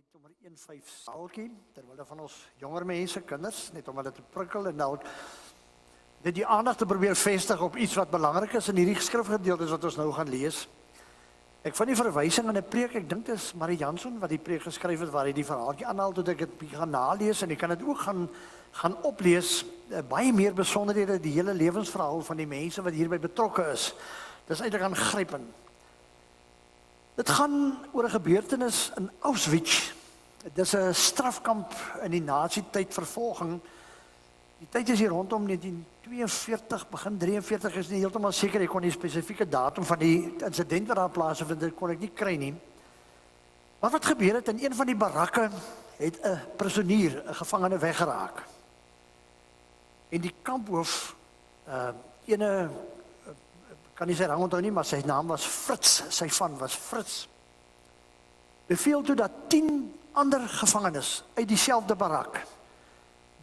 net om 1:05 saaltjie, terwyl van ons jonger mense, kinders, net om hulle te prikkel en dalk net die aandag te probeer vestig op iets wat belangrik is in hierdie skrifgedeeltes wat ons nou gaan lees. Ek vind die verwysing in 'n preek, ek dink dit is Marie Jansson wat die preek geskryf het waar hy die verhaaltjie aanhaal, toe ek dit gaan nalees en ek kan dit ook gaan oplees, baie meer besonderhede, die hele lewensverhaal van die mense wat hierby betrokke is. Dis eintlik aangrypend. Dit gaan oor 'n gebeurtenis in Auschwitz. Dit is 'n strafkamp in die nazi-tyd vervolging. Die tyd is hier rondom 1942, begin 43, is nie heeltemal seker, ek kon die spesifieke datum van die insident wat daar plaasvind, dit kon ek nie kry nie. Maar wat gebeur het, in een van die barakke het 'n prisonier, 'n gevangene weggeraak. En die kamphoof, kan nie sy rang onthou nie, maar sy naam was Fritz, sy van was Fritz, beveel toe dat 10 ander gevangenes uit dieselfde barak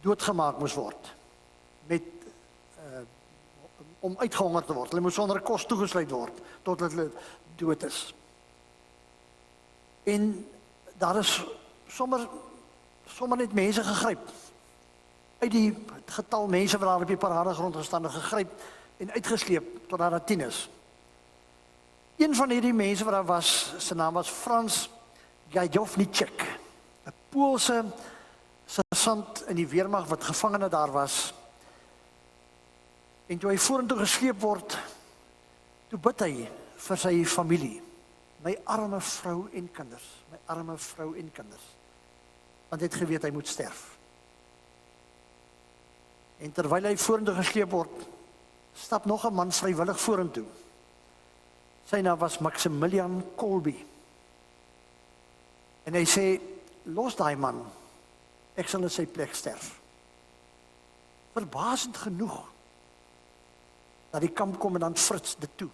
doodgemaak moes word, om uitgehonger te word. Hulle moes sonder kos toegesluit word, totdat hulle dood is. En daar is sommer net mense gegryp, uit die getal mense wat daar op die paradegrond gestaan het, gegryp en uitgesleep tot daar 10 is. Een van hierdie mense wat daar was, sy naam was Franz Gajowniczek, 'n Poolse sergeant in die weermag wat gevangene daar was. En toe hy vorentoe gesleep word, toe bid hy vir sy familie, my arme vrou en kinders, my arme vrou en kinders, want hy het geweet hy moet sterf. En terwyl hy vorentoe gesleep word, stap nog 'n man vrywillig vorentoe. Sy naam was Maximilian Kolbe. En hy sê, los daai man, ek sal in sy plek sterf. Verbasend genoeg, dat die kampkommandant Fritz dit toe.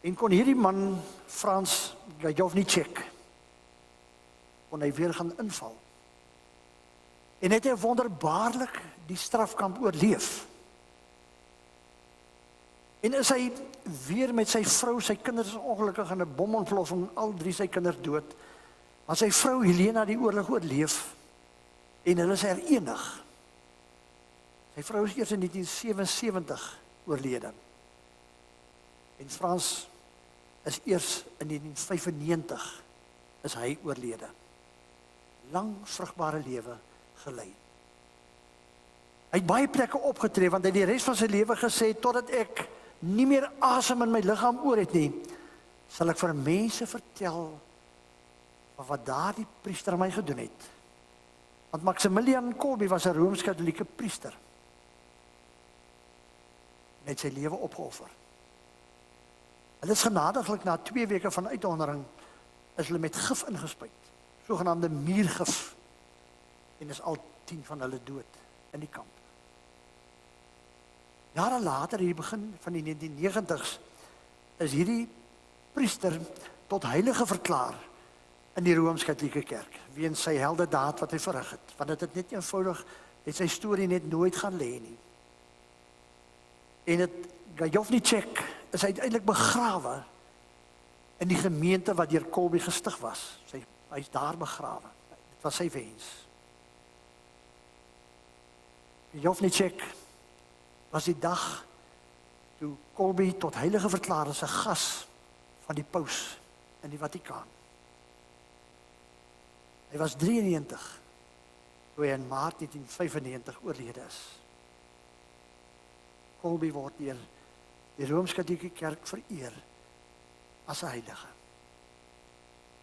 En kon hierdie man, Franz Gajowniczek, kon hy weer gaan inval. En het hy wonderbaarlik die strafkamp oorleef. En is hy weer met sy vrou, sy kinders is ongelukkig in 'n bomontploffing, al 3 sy kinders dood. Maar sy vrou Helena die oorlog oorleef en hulle is herenig. Sy vrou is eers in 1977 oorlede. En Frans is eers in 1995 is hy oorlede. Lang vrugbare lewe gelei. Hy het baie plekke opgetree, want hy het die res van sy lewe gesê, totdat ek nie meer asem in my liggaam oor het nie, sal ek vir mense vertel van wat daardie priester aan my gedoen het. Want Maximilian Kolbe was 'n Rooms-Katolieke priester. En het sy lewe opgeoffer. Hulle is genadiglik na 2 weke van uithongering is hulle met gif ingespuit, sogenaamde muurgif, en is al 10 van hulle dood in die kamp. Jare later, in die begin van die 1990s, is hierdie priester tot heilige verklaar in die Rooms-Katolieke Kerk, weens sy heldendaad wat hy verrig het, want dit het net eenvoudig, het sy storie net nooit gaan lê nie. En het Gajowniczek is uiteindelik begrawe in die gemeente wat deur Kolbe gestig was. Hy is daar begrawe. Dit was sy wens. Gajowniczek was die dag toe Kolbe tot heilige verklaar as 'n gas van die paus in die Vatikaan. Hy was 93 toe hy in Maart 1995 oorlede is. Kolbe word deur die Rooms-Katolieke Kerk vereer as 'n heilige.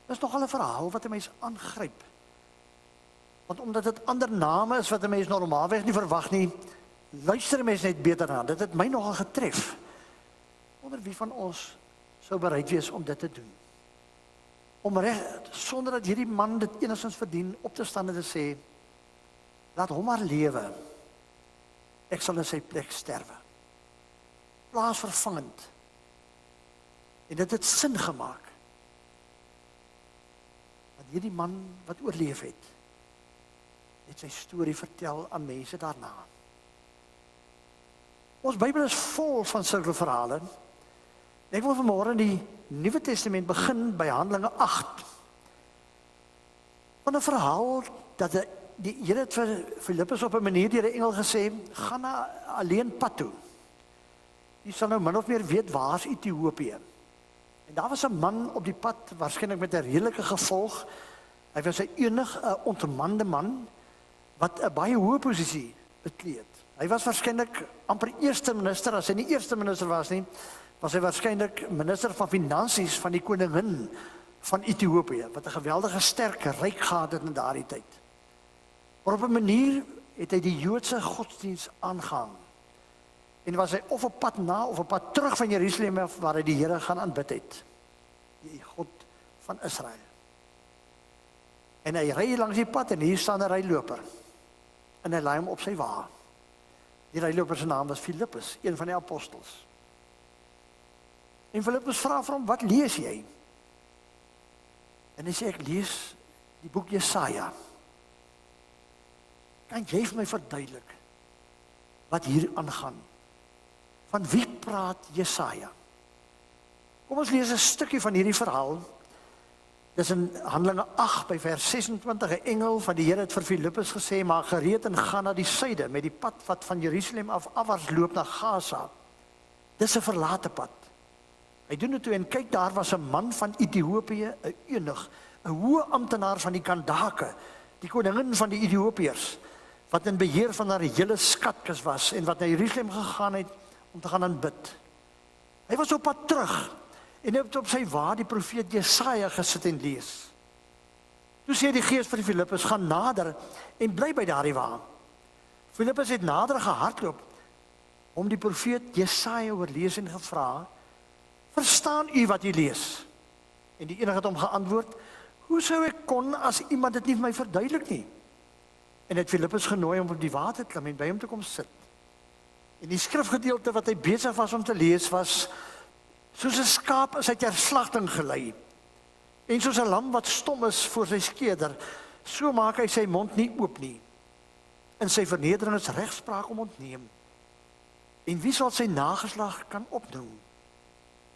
Dit is nogal 'n verhaal wat 'n mens aangryp. Want omdat dit ander name is wat 'n mens normaalweg nie verwag nie, luister 'n mens net beter na. Dit het my nogal getref. Wonder wie van ons sou bereid wees om dit te doen. Om sonder dat hierdie man dit enigstens verdien, op te staan en te sê, laat hom maar lewe. Ek sal in sy plek sterwe. Plaasvervangend. En dit het sin gemaak. Want hierdie man wat oorleef het sy storie vertel aan mense daarna. Ons Bybel is vol van sulke verhale. Ek wil vanmôre die Nuwe Testament begin by Handelinge 8. van 'n verhaal dat die Here het vir Filippus op 'n manier deur 'n engel gesê, gaan na alleen pad toe. Jy sal nou min of meer weet waar is Ethiopië. En daar was 'n man op die pad, waarskynlik met 'n redelike gevolg. Hy was 'n ontemande man wat 'n baie hoë posisie bekleed. Hy was waarskynlik amper eerste minister, as hy nie eerste minister was nie, was hy waarskynlik minister van finansies van die koningin van Ethiopië, wat 'n geweldige sterk ryk gehad het in daardie tyd. Maar op 'n manier het hy die Joodse godsdiens aangaan. En was hy of op pad na of op pad terug van Jerusalem af waar hy die Here gaan aanbid het. Die God van Israel. En hy ry langs die pad en hier staan 'n ryloper. En hy laai hom op sy wa. Die ryloper se naam was Filippus, een van die apostels. En Filippus vra vir hom, "Wat lees jy?" En hy sê, "Ek lees die boek Jesaja." Kan jy vir my verduidelik wat hier aangaan? Van wie praat Jesaja? Kom ons lees 'n stukkie van hierdie verhaal. Dis in Handelinge 8 by vers 26. 'n Engel van die Here het vir Filippus gesê, "Maak gereed en gaan na die suide met die pad wat van Jerusalem af afwaarts loop na Gaza. Dis 'n verlate pad." Hy doen dit toe en kyk, daar was 'n man van Ethiopië, 'n eunuch, 'n hoë amptenaar van die Kandake, die koningin van die Ethiopiërs, wat in beheer van haar hele skatkis was en wat na Jerusalem gegaan het om te gaan aanbid. Hy was op pad terug en hy het op sy wa die profeet Jesaja gesit en lees. Toe sê die Gees vir Filippus, "Gaan nader en bly by daardie wa." Filippus het nader gehardloop om die profeet Jesaja oorlees en gevra, "Verstaan u wat u lees?" En die enige het hom geantwoord, "Hoe sou ek kon as iemand dit nie vir my verduidelik nie?" En het Filippus genooi om op die water te klim en by hom te kom sit. En die skrifgedeelte wat hy besig was om te lees was, "Soos 'n skaap is hy ter slagting gelei, en soos 'n lam wat stom is voor sy skeerder, so maak hy sy mond nie oop nie. In sy vernedering is regspraak hom ontneem. En wie sal sy nageslag kan opnoem?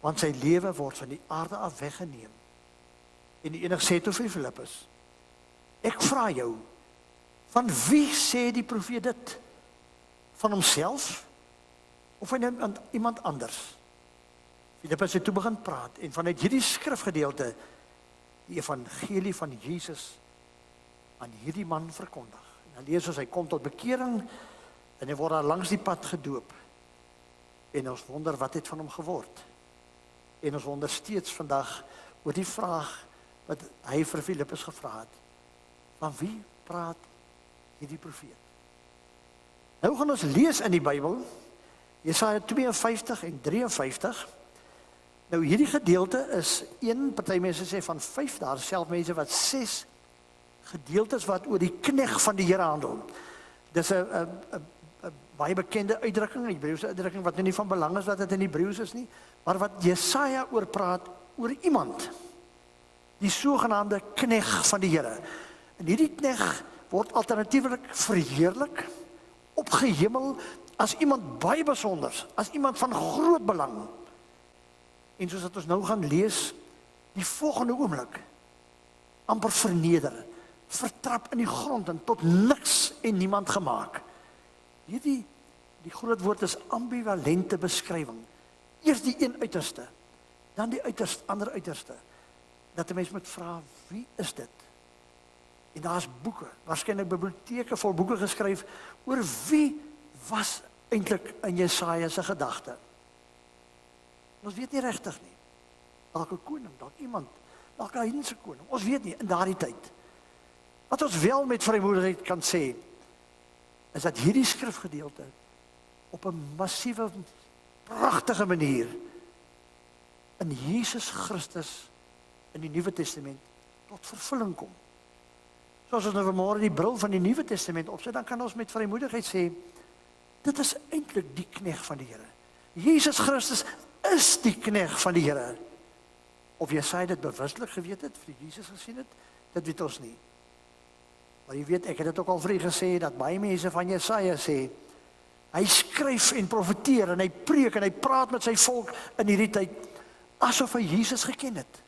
Want sy lewe word van die aarde af weggeneem." En die enige sê toe vir Filippus, "Ek vra jou, van wie sê die profeet dit? Van homself of van iemand anders?" Filippus het toe begin praat en vanuit hierdie skrifgedeelte die evangelie van Jesus aan hierdie man verkondig. En dan lees ons, hy kom tot bekering en hy word daar langs die pad gedoop. En ons wonder wat het van hom geword. En ons wonder steeds vandag oor die vraag wat hy vir Filippus gevra het. Van wie praat hierdie profeet? Nou gaan ons lees in die Bybel, Jesaja 52 en 53. Nou hierdie gedeelte is party mense sê van 5, daar is self mense wat 6 gedeeltes wat oor die knegg van die Here handel. Dis 'n baie bekende uitdrukking, 'n Hebreëse uitdrukking wat nie van belang is dat dit in Hebreëus is nie, maar wat Jesaja oor praat oor iemand, die sogenaamde knegg van die Here. En hierdie knegg word alternatiefelik verheerlik, opgehemel as iemand baie besonder, as iemand van groot belang. En soos dat ons nou gaan lees, die volgende oomblik amper verneder, vertrap in die grond en tot niks en niemand gemaak. Die groot woord is ambivalente beskrywing. Eers die een uiterste, dan die ander uiterste. Dat 'n mens moet vra, wie is dit? En daar's boeke, waarskynlik biblioteke vol boeke geskryf oor wie was eintlik in Jesaja se gedagte. Ons weet nie regtig nie. Dalk 'n koning, dalk iemand, dalk 'n heidense koning. Ons weet nie in daardie tyd. Wat ons wel met vrymoedigheid kan sê, is dat hierdie skrifgedeelte op 'n massiewe, pragtige manier in Jesus Christus in die Nuwe Testament tot vervulling kom. Soos ons nou vanmôre die bril van die Nuwe Testament opsit, dan kan ons met vrymoedigheid sê, dit is eintlik die knegg van die Here. Jesus Christus is die knegg van die Here. Of Jesaja dit bewuslik geweet het, vir Jesus gesien het, dit weet ons nie. Maar jy weet, ek het dit ook al vir u gesê, dat baie mense van Jesaja sê, hy skryf en profeteer, en hy preek, en hy praat met sy volk in hierdie tyd, asof hy Jesus geken het.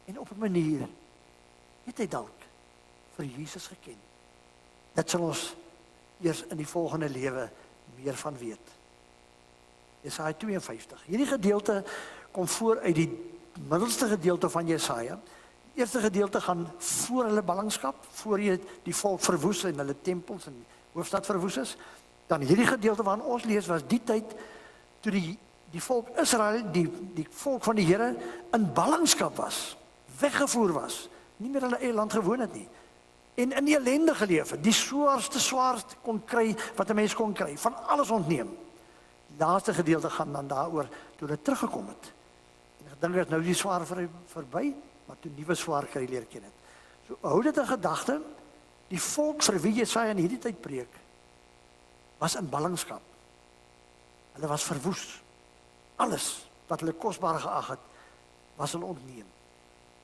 En op 'n manier, weet hy dalk, vir Jesus geken. Dit sal ons eers in die volgende lewe meer van weet. Jesaja 52. Hierdie gedeelte kom voor uit die middelste gedeelte van Jesaja. Die eerste gedeelte gaan voor hulle ballingskap, voor jy die volk verwoes en hulle tempels en hoofstad verwoes is. Dan hierdie gedeelte waarin ons lees was die tyd toe die volk Israel, die volk van die Here in ballingskap was, weggevoer was, nie meer hulle eie land gewoon het nie. En in die ellende geleef het, die swaarste kon kry wat 'n mens kon kry, van alles ontneem. Die laaste gedeelte gaan dan daaroor toe hulle teruggekom het. En ek dink dat nou die swaar verby, maar toe nuwe swaar kry leer ken het. So hou dit in gedagte, die volk vir wie Jesaja in hierdie tyd preek, was in ballingskap. Hulle was verwoes. Alles wat hulle kosbaar geag het, was hulle ontneem.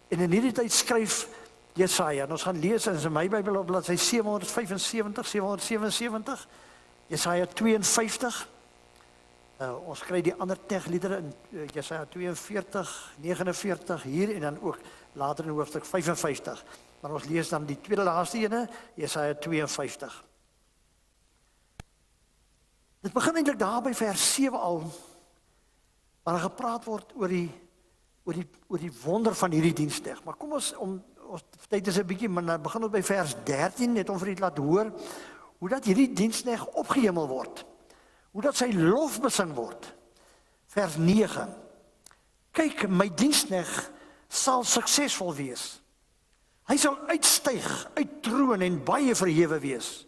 En in hierdie tyd skryf Jesaja, en ons gaan lees in my Bybel op bladsy 775, 777, Jesaja 52, ons kry die ander tegliedere in Jesaja 42, 49 hier en dan ook later in hoofstuk 55. Maar ons lees dan die tweede laaste ene, Jesaja 52. Dit begin eintlik daar by vers 7 al, waar gepraat word oor die wonder van hierdie diensknegt. Maar kom ons tyd is 'n bietjie, maar dan begin ons by vers 13, net om vir u te laat hoor, hoe dat hierdie diensknegt opgehemel word. Hoe dat sy lof besing word. Vers 9. Kyk, my diensknegt sal suksesvol wees. Hy sal uitstyg, uittroon en baie verhewe wees.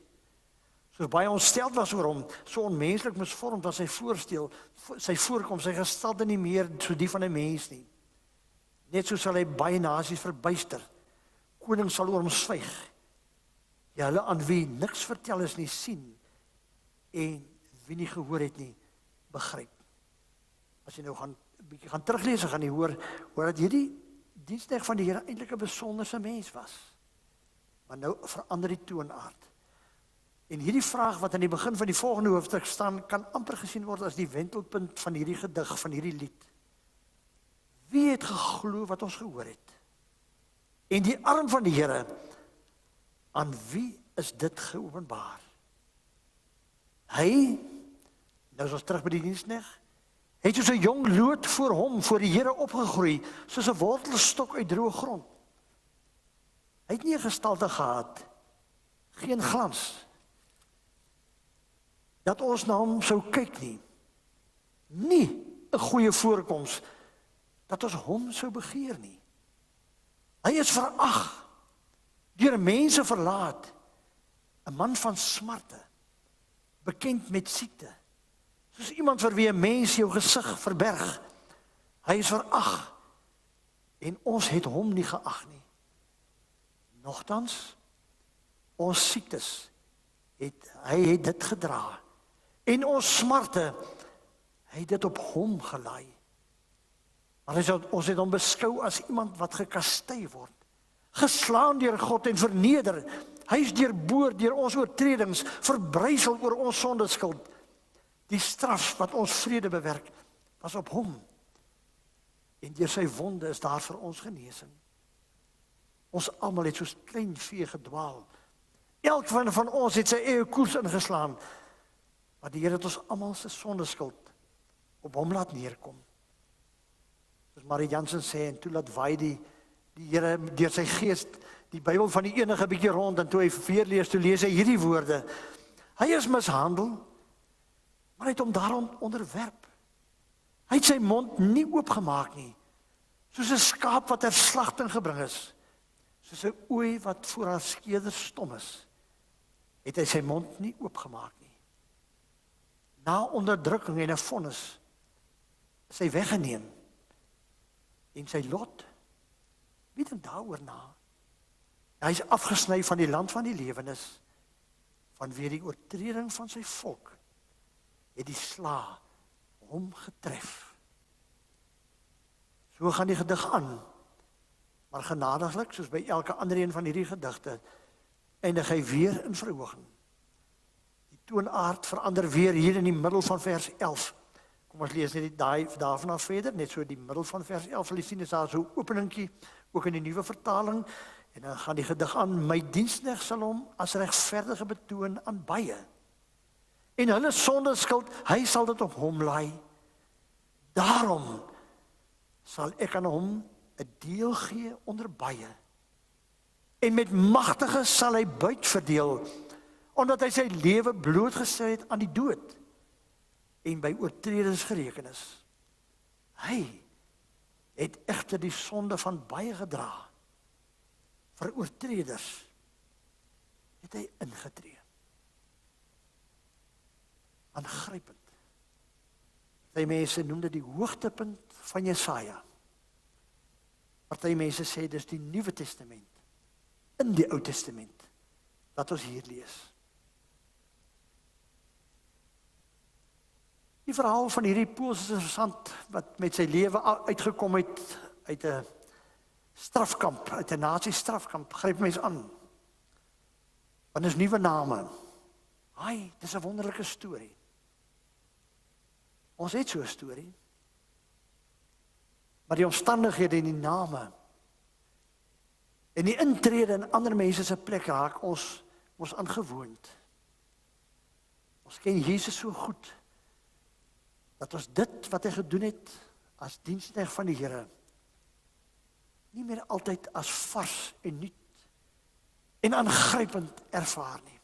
So baie ontsteld was oor hom, so onmenslik misvormd was sy voorkoms, sy gestalte nie meer so die van 'n mens nie. Net so sal hy baie nasies verbuister. Koning sal oor hom swyg. Ja, hulle aan wie niks vertel is nie sien en wie nie gehoor het nie, begryp. As jy nou 'n bietjie gaan teruglees, gaan jy hoor dat hierdie diensknegt van die Here eintlik 'n besonderse mens was. Maar nou verander die toonaard. En hierdie vraag wat aan die begin van die volgende hoofstuk staan, kan amper gesien word as die wentelpunt van hierdie gedig, van hierdie lied. Wie het geglo wat ons gehoor het? En die arm van die Here, aan wie is dit geopenbaar? Hy, nou is ons terug by die diensknegt, het soos 'n jong loot voor hom, voor die Here opgegroei, soos 'n wortelstok uit droë grond. Hy het nie 'n gestalte gehad, geen glans, dat ons na hom sou kyk nie. Nie 'n goeie voorkoms, dat ons hom sou begeer nie. Hy is verag, deur mense verlaat, 'n man van smarte, bekend met siekte, soos iemand vir wie 'n mens jou gesig verberg. Hy is verag, en ons het hom nie geag nie. Nogtans, ons siektes, hy het dit gedra, en ons smarte, hy het dit op hom gelaai. Maar ons het hom beskou as iemand wat gekastei word, geslaan deur God en verneder. Hy is deurboor deur ons oortredings, verbrysel oor ons sondeskuld. Die straf wat ons vrede bewerk, was op hom. En deur sy wonde is daar vir ons genesing. Ons almal het soos klein vee gedwaal. Elkeen van ons het sy eie koers ingeslaan. Maar die Here het ons almal se sondeskuld op hom laat neerkom. Soos Marie Jansen sê, en toe laat waai die Here deur sy gees die Bybel van die enige bietjie rond, en toe hy weer lees, toe lees hy hierdie woorde. Hy is mishandel, maar hy het hom daarom onderwerp. Hy het sy mond nie oopgemaak nie, soos 'n skaap wat ter slagting gebring is, soos 'n ooi wat voor haar skeder stom is, het hy sy mond nie oopgemaak nie. Na onderdrukking en 'n vonnis is hy weggeneem, en sy lot, wie dink daaroor na? Hy is afgesny van die land van die lewenis, vanweë die oortreding van sy volk, het die sla hom getref. So gaan die gedig aan, maar genadiglik, soos by elke ander een van hierdie gedigte, eindig hy weer in verhoging. Die toonaard verander weer hier in die middel van vers 11. Kom ons lees net daarvan af verder, net so die middel van vers 11, sal jy sien, is daar so 'n openingkie, ook in die nuwe vertaling, En dan gaan die gedig aan, my diensknegt sal hom as regverdige betoon aan baie. En hulle sonde skuld, hy sal dit op hom laai. Daarom sal ek aan hom 'n deel gee onder baie. En met magtiges sal hy buit verdeel, omdat hy sy lewe blootgestel het aan die dood en by oortreders gereken is. Hy het egter die sonde van baie gedra. Vir oortreders het hy ingetree. Aangrypend. Party mense noem dit die hoogtepunt van Jesaja. Party mense sê dis die Nuwe Testament, in die Ou Testament, wat ons hier lees. Die verhaal van hierdie Poolse sergeant wat met sy lewe uitgekom het uit 'n strafkamp, uit 'n nazi-strafkamp, gryp mense aan. Want is nuwe name. Ai, dis 'n wonderlike storie. Ons het so 'n storie. Maar die omstandighede en die name en die intrede in ander mense se plek raak ons aangewoond. Ons ken Jesus so goed dat ons dit wat hy gedoen het as diensknegt van die Here nie meer altyd as vars en nuut en aangrypend ervaar nie.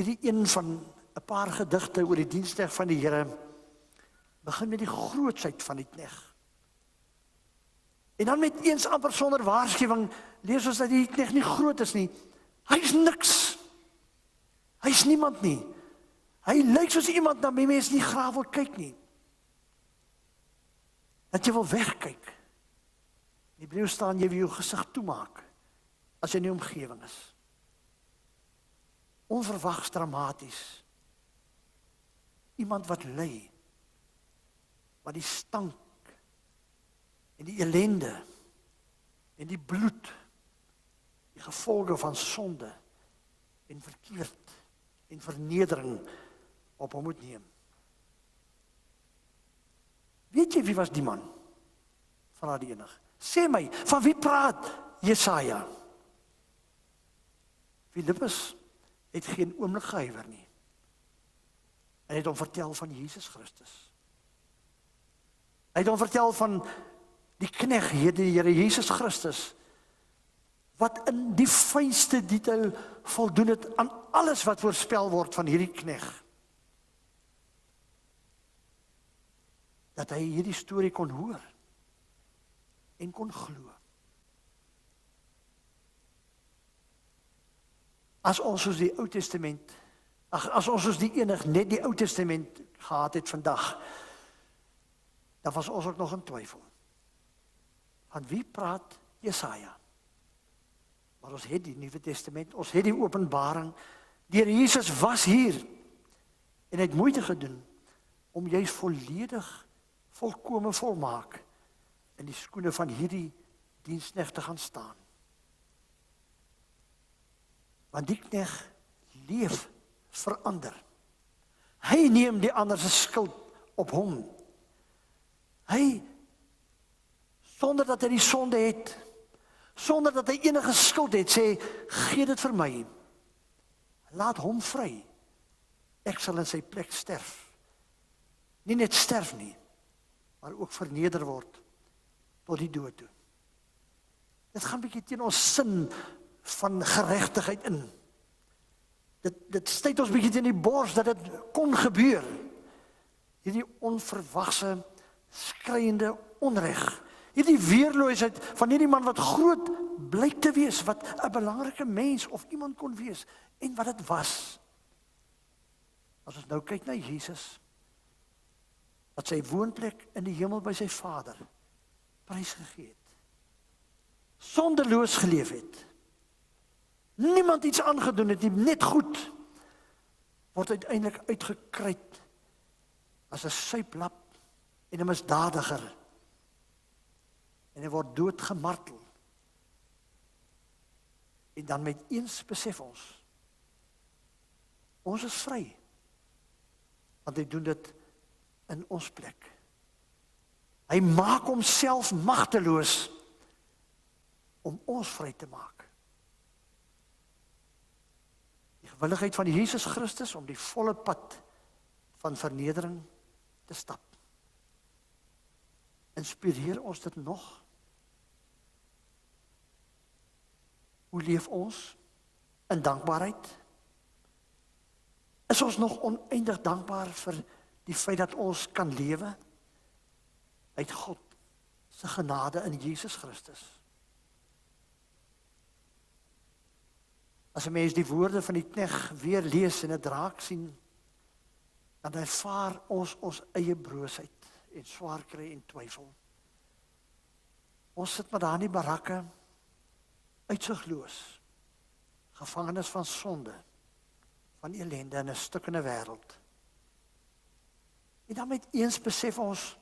Hierdie een van 'n paar gedigte oor die diensknegt van die Here begin met die grootsheid van die knegt. En dan met eens amper sonder waarskuwing lees ons dat die knegt nie groot is nie. Hy is niks. Hy is niemand nie. Hy lyk soos iemand na wie mense nie graag wil kyk nie. Dat jy wil wegkyk. In Hebreë staan jy wil jou gesig toemaak as jy in die omgewing is. Onverwags dramaties. Iemand wat ly, wat die stank en die ellende en die bloed, die gevolge van sonde en verkeerd en vernedering op hom moet neem. Weet jy wie was die man? Vra die enig. Sê my, van wie praat Jesaja? Filippus het geen oomblik gehuiwer nie. Hy het hom vertel van Jesus Christus. Hy het hom vertel van die knegt, die Here Jesus Christus, wat in die fynste detail voldoen het aan alles wat voorspel word van hierdie knegt. Dat hy hierdie storie kon hoor en kon glo. As ons soos die Ou Testament, as ons soos die enig net die Ou Testament gehad het vandag, dan was ons ook nog in twyfel. Van wie praat Jesaja? Maar ons het die Nuwe Testament, ons het die Openbaring. Die Here Jesus was hier en hy het moeite gedoen om juist volledig, volkome volmaak in die skoene van hierdie diensknegt te gaan staan. Want die knegt leef verander. Hy neem die ander se skuld op hom. Hy, sonder dat hy die sonde het, sonder dat hy enige skuld het, sê, gee dit vir my. Laat hom vry. Ek sal in sy plek sterf. Nie net sterf nie, maar ook verneder word tot die dood toe. Dit gaan 'n bietjie teen ons sin van geregtigheid in. Dit steek ons bietjie teen die bors dat dit kon gebeur. Hierdie onverwagse, skreiende onreg. Hierdie weerloosheid van hierdie man wat groot blyk te wees, wat 'n belangrike mens of iemand kon wees, en wat dit was. As ons nou kyk na Jesus, wat sy woonplek in die hemel by sy Vader prysgegee het. Sondeloos geleef het. Niemand iets aangedoen het, net goed, word uiteindelik uitgekruid as 'n suiplap en 'n misdadiger. En hy word doodgemartel. En dan met eens besef ons is vry. Want hy doen dit in ons plek. Hy maak homself magteloos om ons vry te maak. Die gewilligheid van Jesus Christus om die volle pad van vernedering te stap. Inspireer ons dit nog? Hoe leef ons in dankbaarheid? Is ons nog oneindig dankbaar vir die feit dat ons kan lewe uit God se genade in Jesus Christus? As 'n mens die woorde van die knegt weer lees en dit raak sien, dan ervaar ons eie broosheid en swaar kry en twyfel. Ons sit maar daar in die barakke, uitsigloos, gevangenes van sonde, van ellende in 'n stukkende wêreld. En dan met eens besef ons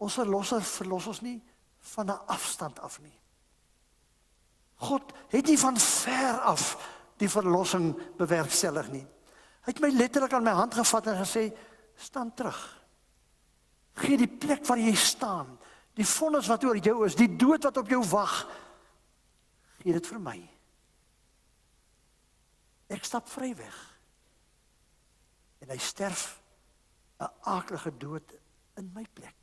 Verlosser verlos ons nie van 'n afstand af nie. God het nie van ver af die verlossing bewerkstellig nie. Hy het my letterlik aan my hand gevat en gesê, staan terug. Gee die plek waar jy staan, die vonnis wat oor jou is, die dood wat op jou wag, gee dit vir my. Ek stap vry weg. En hy sterf 'n aaklige dood in my plek.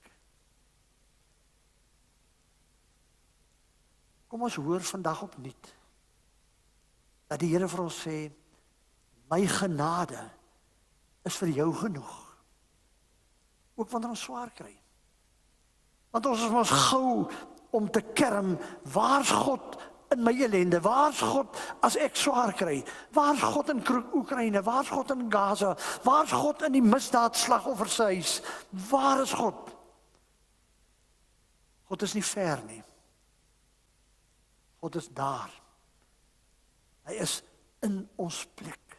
Kom ons hoor vandag opnuut dat die Here vir ons sê, my genade is vir jou genoeg. Ook wanneer ons swaar kry. Want ons is mos gou om te kerm, waar's God in my ellende? Waar's God as ek swaar kry? Waar's God in Oekraïne? Waar's God in Gaza? Waar's God in die misdaadslagoffers se huis? Waar is God? God is nie ver nie. God is daar. Hy is in ons plek.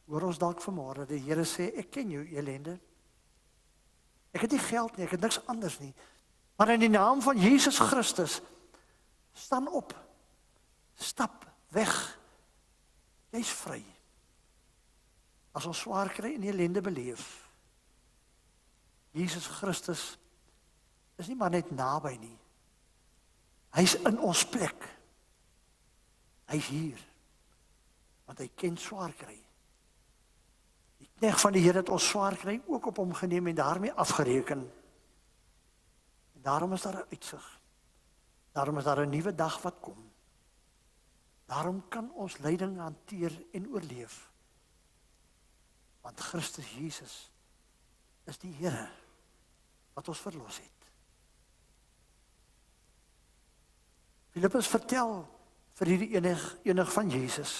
Hoor ons dalk vanmôre, die Here sê, ek ken jou ellende. Ek het nie geld nie, ek het niks anders nie. Maar in die naam van Jesus Christus, staan op, stap weg, jy's vry. As ons swaar kry en ellende beleef, Jesus Christus is nie maar net naby nie. Hy's in ons plek. Hy's hier. Want hy ken swaar kry. Die knegt van die Here het ons swaar kry ook op hom geneem en daarmee afgereken. En daarom is daar 'n uitsig. Daarom is daar 'n nuwe dag wat kom. Daarom kan ons lyding hanteer en oorleef. Want Christus Jesus is die Here wat ons verlos het. Filippus vertel vir hierdie enig van Jesus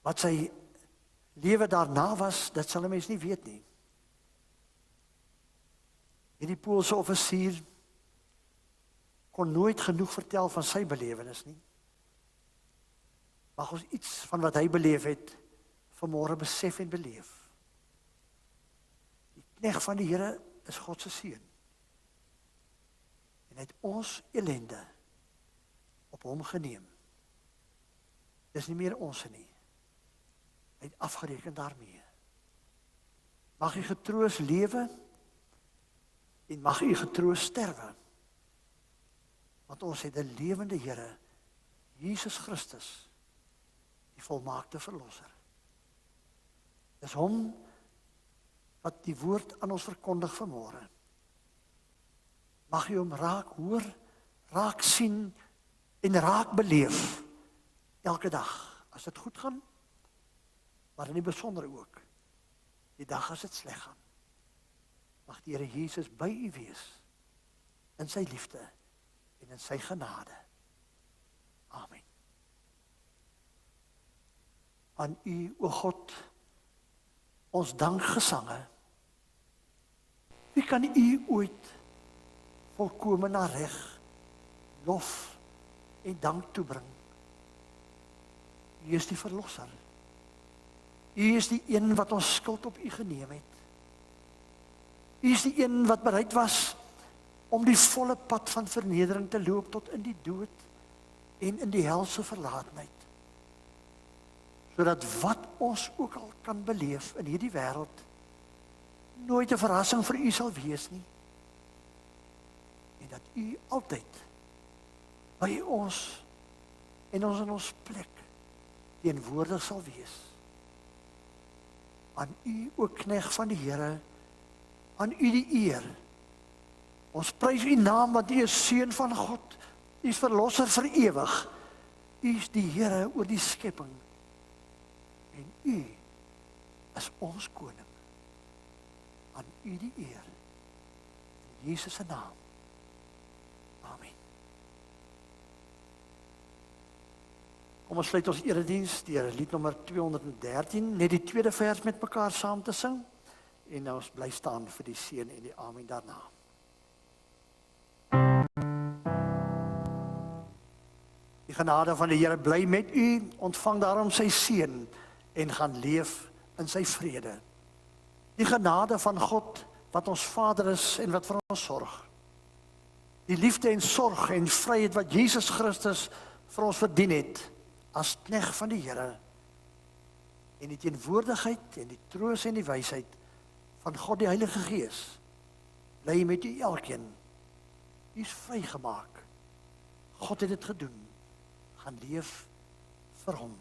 wat sy lewe daarna was, dit sal 'n mens nie weet nie. Hierdie Poolse offisier kon nooit genoeg vertel van sy belewenis nie. Mag ons iets van wat hy beleef het vanmôre besef en beleef. Die knegt van die Here is God se seun. En hy het ons ellende op hom geneem. Dis nie meer ons nie. Hy het afgereken daarmee. Mag u getroos lewe en mag u getroos sterwe. Want ons het 'n lewende Here, Jesus Christus, die volmaakte verlosser. Dis hom wat die woord aan ons verkondig vanmôre. Mag u hom raak hoor, raak sien en raak beleef elke dag. As dit goed gaan, maar in die besonder ook die dag as dit sleg gaan. Mag die Here Jesus by u wees in sy liefde en in sy genade. Amen. Aan u, o God, ons dankgesange. Wie kan u ooit volkome na reg, lof en dank toebring? U is die verlosser. U is die een wat ons skuld op u geneem het. U is die een wat bereid was om die volle pad van vernedering te loop tot in die dood en in die helse verlatenheid. Sodat wat ons ook al kan beleef in hierdie wêreld nooit 'n verrassing vir u sal wees nie. u altyd by ons en ons in ons plek teenwoordig sal wees. Aan u, o knegt van die Here, aan u die eer. Ons prys u naam, want u is Seun van God, u is Verlosser vir ewig, u is die Here oor die skepping, en u is ons koning. Aan u die eer, in Jesus se naam. Amen. Kom ons sluit ons erediens deur lied nommer 213, net die tweede vers met mekaar saam te sing, en ons bly staan vir die seën en die amen daarna. Die genade van die Here bly met u, ontvang daarom sy seën en gaan leef in sy vrede. Die genade van God wat ons Vader is en wat vir ons sorg. Die liefde en sorg en vryheid wat Jesus Christus vir ons verdien het as knegt van die Here, en die teenwoordigheid en die troos en die wysheid van God die Heilige Gees bly met u elkeen. U is vrygemaak. God het dit gedoen. Gaan leef vir hom.